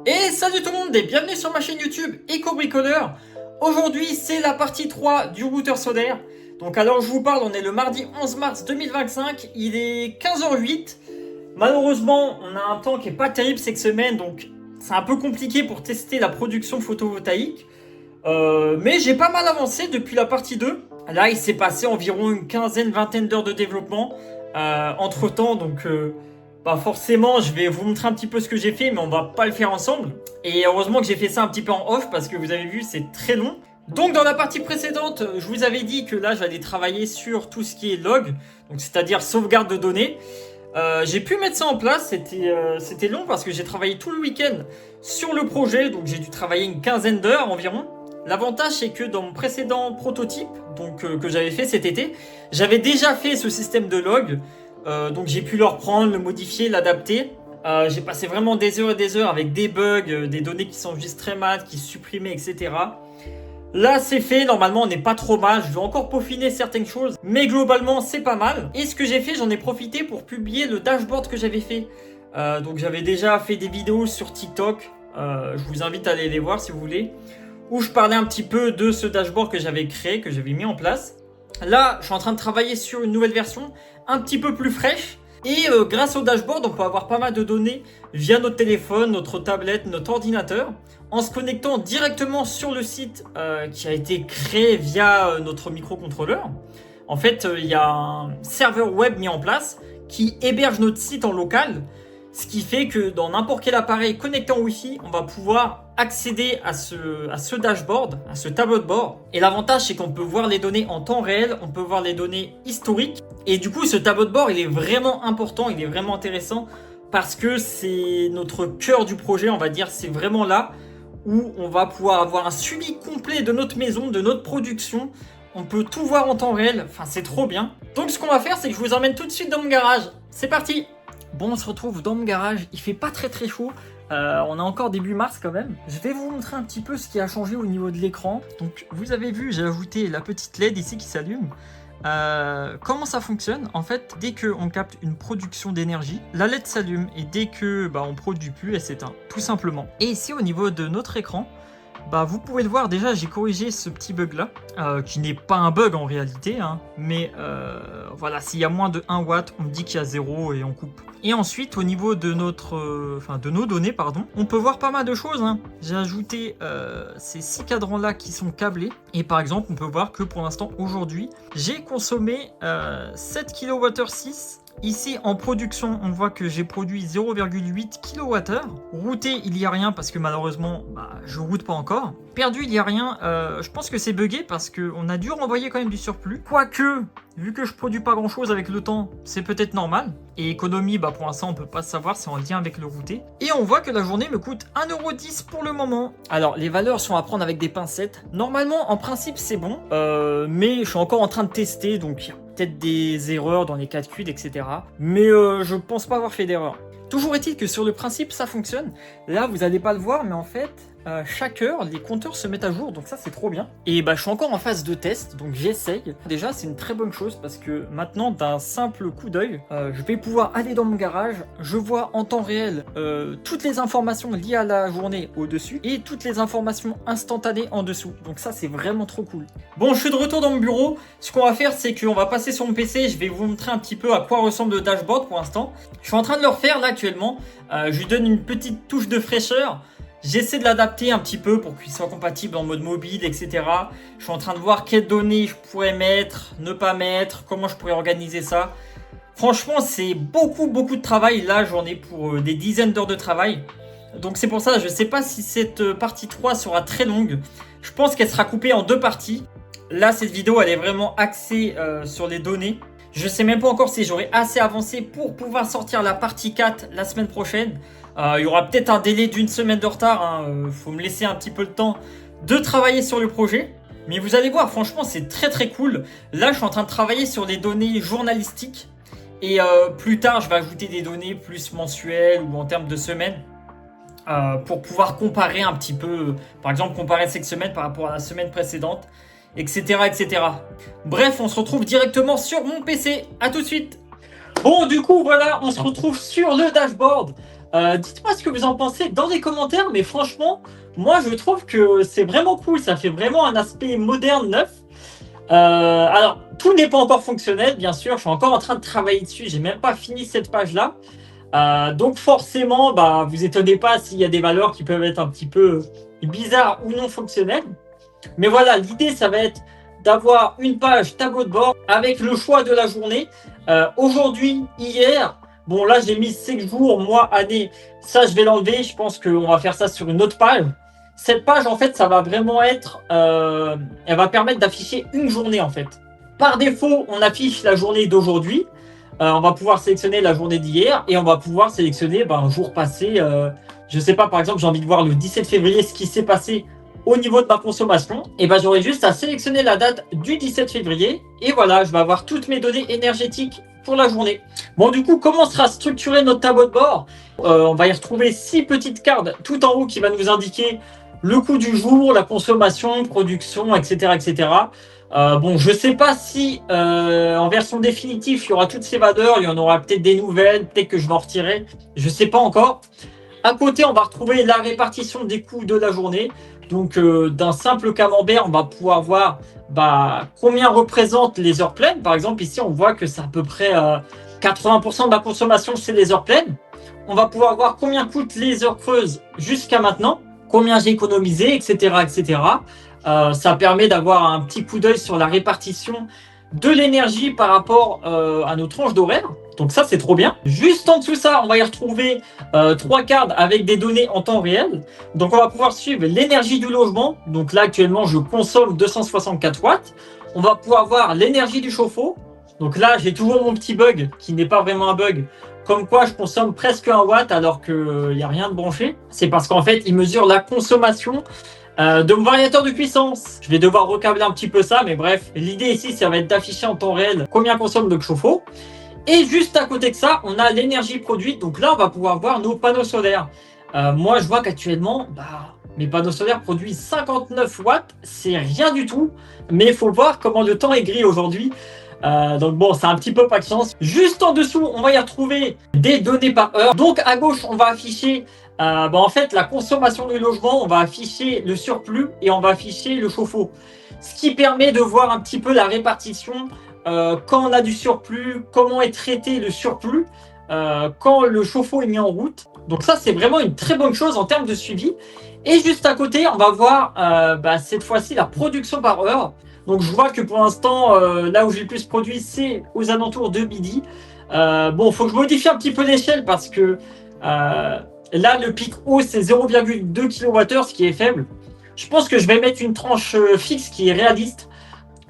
Et salut tout le monde et bienvenue sur ma chaîne YouTube Eco-Bricoleur. Aujourd'hui c'est la partie 3 du routeur solaire. Donc alors je vous parle, on est le mardi 11 mars 2025, il est 15h08. Malheureusement on a un temps qui est pas terrible cette semaine, donc c'est un peu compliqué pour tester la production photovoltaïque. Mais j'ai pas mal avancé depuis la partie 2. Là il s'est passé environ une vingtaine d'heures de développement entre temps, donc... Bah forcément, je vais vous montrer un petit peu ce que j'ai fait, mais on va pas le faire ensemble. Et heureusement que j'ai fait ça un petit peu en off, parce que vous avez vu, c'est très long. Donc dans la partie précédente, je vous avais dit que là, j'allais travailler sur tout ce qui est log, donc c'est-à-dire sauvegarde de données. J'ai pu mettre ça en place, c'était long parce que j'ai travaillé tout le week-end sur le projet, donc j'ai dû travailler une quinzaine d'heures environ. L'avantage, c'est que dans mon précédent prototype, donc que j'avais fait cet été, j'avais déjà fait ce système de log. Donc j'ai pu le reprendre, le modifier, l'adapter. J'ai passé vraiment des heures et des heures avec des bugs, des données qui s'enregistrent très mal, qui se supprimaient, etc. Là c'est fait, normalement on n'est pas trop mal, je vais encore peaufiner certaines choses, mais globalement c'est pas mal. Et ce que j'ai fait, j'en ai profité pour publier le dashboard que j'avais fait. Donc j'avais déjà fait des vidéos sur TikTok, je vous invite à aller les voir si vous voulez, où je parlais un petit peu de ce dashboard que j'avais créé, que j'avais mis en place. Là, je suis en train de travailler sur une nouvelle version, un petit peu plus fraîche. Et grâce au dashboard, on peut avoir pas mal de données via notre téléphone, notre tablette, notre ordinateur, en se connectant directement sur le site qui a été créé via notre microcontrôleur. En fait, il y a un serveur web mis en place qui héberge notre site en local. Ce qui fait que dans n'importe quel appareil connecté en Wi-Fi, on va pouvoir accéder à ce dashboard, à ce tableau de bord. Et l'avantage, c'est qu'on peut voir les données en temps réel, on peut voir les données historiques. Et du coup, ce tableau de bord, il est vraiment important, il est vraiment intéressant parce que c'est notre cœur du projet, on va dire. C'est vraiment là où on va pouvoir avoir un suivi complet de notre maison, de notre production. On peut tout voir en temps réel, enfin c'est trop bien. Donc ce qu'on va faire, c'est que je vous emmène tout de suite dans mon garage. C'est parti! Bon, on se retrouve dans mon garage, il fait pas très chaud, on a encore début mars quand même. Je vais vous montrer un petit peu ce qui a changé au niveau de l'écran. Donc vous avez vu, j'ai ajouté la petite LED ici qui s'allume. Comment ça fonctionne? En fait, dès qu'on capte une production d'énergie, la LED s'allume et dès que on produit plus, elle s'éteint, tout simplement. Et ici au niveau de notre écran, vous pouvez le voir, déjà j'ai corrigé ce petit bug là, qui n'est pas un bug en réalité, hein, mais voilà, s'il y a moins de 1 watt, on me dit qu'il y a 0 et on coupe. Et ensuite au niveau de de nos données, pardon, on peut voir pas mal de choses, hein. J'ai ajouté ces 6 cadrans là qui sont câblés, et par exemple on peut voir que pour l'instant aujourd'hui, j'ai consommé 7 kWh6. Ici en production, on voit que j'ai produit 0,8 kWh. Routé, il n'y a rien parce que malheureusement, je route pas encore. Perdu, il n'y a rien. Je pense que c'est buggé parce qu'on a dû renvoyer quand même du surplus. Quoique, vu que je produis pas grand chose avec le temps, c'est peut-être normal. Et économie, pour l'instant, on peut pas savoir, c'est en lien avec le routé. Et on voit que la journée me coûte 1,10€ pour le moment. Alors, les valeurs sont à prendre avec des pincettes. Normalement, en principe, c'est bon. Mais je suis encore en train de tester, donc il y a peut-être des erreurs dans les calculs, etc. Mais je pense pas avoir fait d'erreur. Toujours est-il que sur le principe, ça fonctionne. Là, vous n'allez pas le voir, mais en fait, chaque heure, les compteurs se mettent à jour, donc ça, c'est trop bien. Et je suis encore en phase de test, donc j'essaye. Déjà, c'est une très bonne chose parce que maintenant, d'un simple coup d'œil, je vais pouvoir aller dans mon garage, je vois en temps réel toutes les informations liées à la journée au-dessus et toutes les informations instantanées en dessous. Donc ça, c'est vraiment trop cool. Bon, je suis de retour dans mon bureau. Ce qu'on va faire, c'est qu'on va passer sur mon PC. Je vais vous montrer un petit peu à quoi ressemble le dashboard pour l'instant. Je suis en train de le refaire là actuellement. Je lui donne une petite touche de fraîcheur. J'essaie de l'adapter un petit peu pour qu'il soit compatible en mode mobile, etc. Je suis en train de voir quelles données je pourrais mettre, ne pas mettre, comment je pourrais organiser ça. Franchement, c'est beaucoup de travail. Là, j'en ai pour des dizaines d'heures de travail. Donc c'est pour ça, je ne sais pas si cette partie 3 sera très longue. Je pense qu'elle sera coupée en 2 parties. Là, cette vidéo, elle est vraiment axée sur les données. Je ne sais même pas encore si j'aurai assez avancé pour pouvoir sortir la partie 4 la semaine prochaine. Il y aura peut-être un délai d'une semaine de retard, hein. Faut me laisser un petit peu le temps de travailler sur le projet. Mais vous allez voir, franchement, c'est très cool. Là, je suis en train de travailler sur les données journalistiques. Et plus tard, je vais ajouter des données plus mensuelles ou en termes de semaines. Pour pouvoir comparer un petit peu, par exemple, comparer cette semaine par rapport à la semaine précédente, etc. Bref, on se retrouve directement sur mon PC. À tout de suite. Bon, du coup, voilà, on se retrouve sur le dashboard. Dites-moi ce que vous en pensez dans les commentaires, mais franchement, moi je trouve que c'est vraiment cool, ça fait vraiment un aspect moderne, neuf. Alors, tout n'est pas encore fonctionnel, bien sûr, je suis encore en train de travailler dessus, j'ai même pas fini cette page-là. Donc forcément, bah, vous étonnez pas s'il y a des valeurs qui peuvent être un petit peu bizarres ou non fonctionnelles. Mais voilà, l'idée, ça va être d'avoir une page tableau de bord avec le choix de la journée. Aujourd'hui, hier, bon là j'ai mis 5 jours, mois, année. Ça, je vais l'enlever. Je pense qu'on va faire ça sur une autre page. Cette page, en fait, ça va vraiment être... elle va permettre d'afficher une journée, en fait. Par défaut, on affiche la journée d'aujourd'hui. On va pouvoir sélectionner la journée d'hier et on va pouvoir sélectionner un jour passé. Je ne sais pas, par exemple, j'ai envie de voir le 17 février ce qui s'est passé au niveau de ma consommation. Et j'aurai juste à sélectionner la date du 17 février. Et voilà, je vais avoir toutes mes données énergétiques pour la journée. Bon, du coup, comment sera structuré notre tableau de bord? On va y retrouver 6 petites cartes tout en haut qui va nous indiquer le coût du jour, la consommation, production, etc. etc. Bon, je sais pas si en version définitive, il y aura toutes ces valeurs, il y en aura peut-être des nouvelles, peut-être que je vais en retirer, je sais pas encore. À côté, on va retrouver la répartition des coûts de la journée. Donc, d'un simple camembert, on va pouvoir voir combien représentent les heures pleines. Par exemple, ici, on voit que c'est à peu près 80% de ma consommation, c'est les heures pleines. On va pouvoir voir combien coûtent les heures creuses jusqu'à maintenant, combien j'ai économisé, etc., etc. Ça permet d'avoir un petit coup d'œil sur la répartition de l'énergie par rapport à nos tranches d'horaire. Donc ça, c'est trop bien. Juste en dessous de ça, on va y retrouver 3 cartes avec des données en temps réel. Donc on va pouvoir suivre l'énergie du logement. Donc là, actuellement, je consomme 264 watts. On va pouvoir voir l'énergie du chauffe-eau. Donc là, j'ai toujours mon petit bug qui n'est pas vraiment un bug. Comme quoi, je consomme presque 1 watt alors qu'il n'y a rien de branché. C'est parce qu'en fait, il mesure la consommation de mon variateur de puissance. Je vais devoir recabler un petit peu ça, mais bref. L'idée ici, ça va être d'afficher en temps réel combien consomme le chauffe-eau. Et juste à côté de ça, on a l'énergie produite. Donc là, on va pouvoir voir nos panneaux solaires. Moi, je vois qu'actuellement, mes panneaux solaires produisent 59 watts. C'est rien du tout. Mais il faut voir comment le temps est gris aujourd'hui. Donc bon, c'est un petit peu pas de chance. Juste en dessous, on va y retrouver des données par heure. Donc à gauche, on va afficher en fait la consommation du logement. On va afficher le surplus et on va afficher le chauffe-eau. Ce qui permet de voir un petit peu la répartition. Quand on a du surplus, comment est traité le surplus, quand le chauffe-eau est mis en route. Donc ça, c'est vraiment une très bonne chose en termes de suivi. Et juste à côté, on va voir cette fois-ci la production par heure. Donc je vois que pour l'instant, là où j'ai le plus produit, c'est aux alentours de midi. Bon, il faut que je modifie un petit peu l'échelle parce que là, le pic haut, c'est 0,2 kWh, ce qui est faible. Je pense que je vais mettre une tranche fixe qui est réaliste.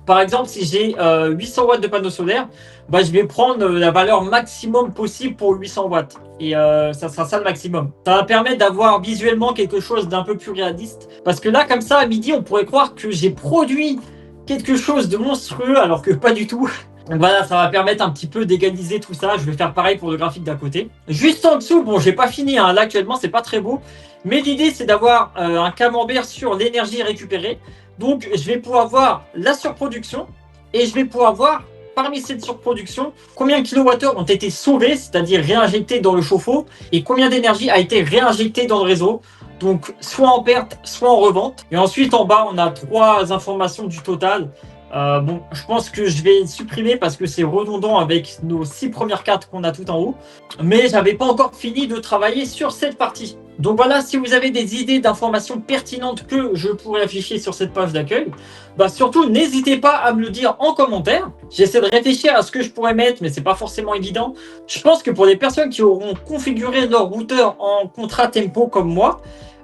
Par exemple, si j'ai 800 watts de panneau solaire, je vais prendre la valeur maximum possible pour 800 watts. Et ça sera ça le maximum. Ça va permettre d'avoir visuellement quelque chose d'un peu plus réaliste. Parce que là, comme ça, à midi, on pourrait croire que j'ai produit quelque chose de monstrueux, alors que pas du tout. Donc voilà, ça va permettre un petit peu d'égaliser tout ça. Je vais faire pareil pour le graphique d'à côté. Juste en dessous, bon, j'ai pas fini. Là, actuellement, c'est pas très beau. Mais l'idée, c'est d'avoir un camembert sur l'énergie récupérée. Donc, je vais pouvoir voir la surproduction et je vais pouvoir voir, parmi cette surproduction, combien de kilowattheures ont été sauvés, c'est-à-dire réinjectés dans le chauffe-eau, et combien d'énergie a été réinjectée dans le réseau. Donc, soit en perte, soit en revente. Et ensuite, en bas, on a 3 informations du total. Bon, je pense que je vais supprimer parce que c'est redondant avec nos 6 premières cartes qu'on a tout en haut. Mais j'avais pas encore fini de travailler sur cette partie. Donc voilà, si vous avez des idées d'informations pertinentes que je pourrais afficher sur cette page d'accueil, surtout n'hésitez pas à me le dire en commentaire. J'essaie de réfléchir à ce que je pourrais mettre, mais c'est pas forcément évident. Je pense que pour les personnes qui auront configuré leur routeur en contrat tempo comme moi,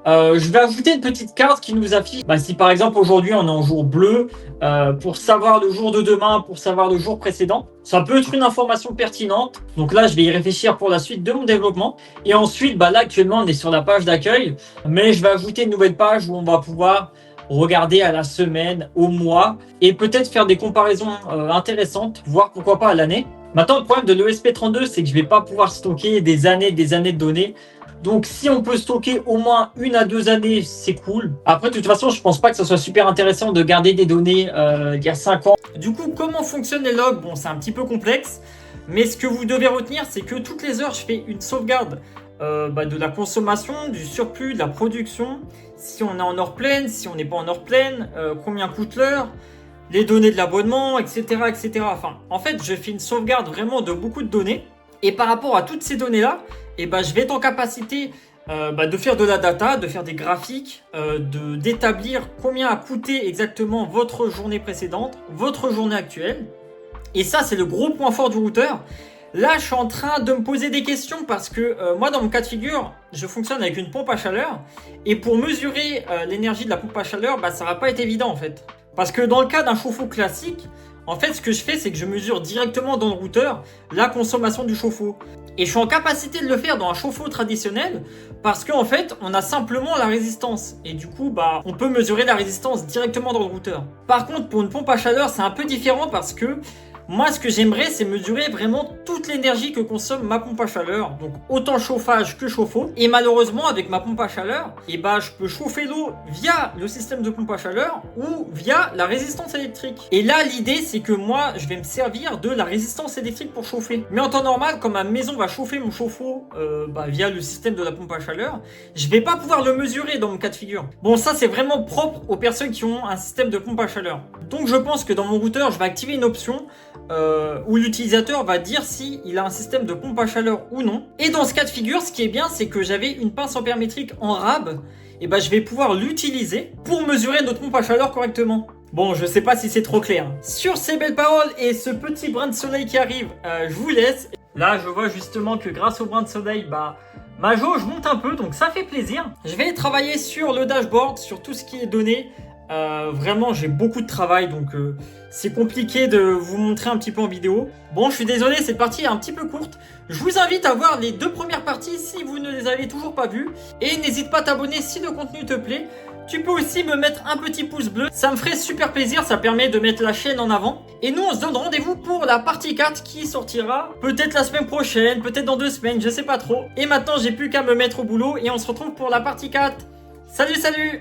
je vais ajouter une petite carte qui nous affiche si par exemple aujourd'hui on est en jour bleu, pour savoir le jour de demain, pour savoir le jour précédent. Ça peut être une information pertinente. Donc là, je vais y réfléchir pour la suite de mon développement. Et ensuite, là actuellement on est sur la page d'accueil, mais je vais ajouter une nouvelle page où on va pouvoir regarder à la semaine, au mois, et peut-être faire des comparaisons intéressantes, voire pourquoi pas à l'année. Maintenant, le problème de l'ESP32, c'est que je vais pas pouvoir stocker des années de données. Donc, si on peut stocker au moins 1 à 2 années, c'est cool. Après, de toute façon, je pense pas que ce soit super intéressant de garder des données il y a 5 ans. Du coup, comment fonctionnent les logs? Bon, c'est un petit peu complexe. Mais ce que vous devez retenir, c'est que toutes les heures, je fais une sauvegarde de la consommation, du surplus, de la production, si on est en heure pleine, si on n'est pas en heure pleine, combien coûte l'heure, les données de l'abonnement, etc., etc. Enfin, en fait, je fais une sauvegarde vraiment de beaucoup de données. Et par rapport à toutes ces données-là, je vais être en capacité de faire de la data, de faire des graphiques, d'établir combien a coûté exactement votre journée précédente, votre journée actuelle. Et ça, c'est le gros point fort du routeur. Là, je suis en train de me poser des questions parce que moi, dans mon cas de figure, je fonctionne avec une pompe à chaleur. Et pour mesurer l'énergie de la pompe à chaleur, ça va pas être évident en fait. Parce que dans le cas d'un chauffe-eau classique, en fait, ce que je fais, c'est que je mesure directement dans le routeur la consommation du chauffe-eau. Et je suis en capacité de le faire dans un chauffe-eau traditionnel parce qu'en fait, on a simplement la résistance. Et du coup, on peut mesurer la résistance directement dans le routeur. Par contre, pour une pompe à chaleur, c'est un peu différent parce que moi, ce que j'aimerais, c'est mesurer vraiment toute l'énergie que consomme ma pompe à chaleur. Donc, autant chauffage que chauffe-eau. Et malheureusement, avec ma pompe à chaleur, je peux chauffer l'eau via le système de pompe à chaleur ou via la résistance électrique. Et là, l'idée, c'est que moi, je vais me servir de la résistance électrique pour chauffer. Mais en temps normal, quand ma maison va chauffer mon chauffe-eau via le système de la pompe à chaleur, je vais pas pouvoir le mesurer dans mon cas de figure. Bon, ça, c'est vraiment propre aux personnes qui ont un système de pompe à chaleur. Donc, je pense que dans mon routeur, je vais activer une option où l'utilisateur va dire s'il a un système de pompe à chaleur ou non. Et dans ce cas de figure, ce qui est bien, c'est que j'avais une pince ampère-métrique en rab. Et je vais pouvoir l'utiliser pour mesurer notre pompe à chaleur correctement. Bon, je sais pas si c'est trop clair. Sur ces belles paroles et ce petit brin de soleil qui arrive, je vous laisse. Là, je vois justement que grâce au brin de soleil, ma jauge monte un peu, donc ça fait plaisir. Je vais travailler sur le dashboard, sur tout ce qui est donné. Vraiment, j'ai beaucoup de travail, donc c'est compliqué de vous montrer un petit peu en vidéo. Bon, je suis désolé, cette partie est un petit peu courte. Je vous invite à voir les deux premières parties si vous ne les avez toujours pas vues. Et n'hésite pas à t'abonner si le contenu te plaît. Tu peux aussi me mettre un petit pouce bleu, ça me ferait super plaisir, ça permet de mettre la chaîne en avant. Et nous, on se donne rendez-vous pour la partie 4 qui sortira peut-être la semaine prochaine, peut-être dans 2 semaines, je sais pas trop. Et maintenant, j'ai plus qu'à me mettre au boulot et on se retrouve pour la partie 4. Salut, salut!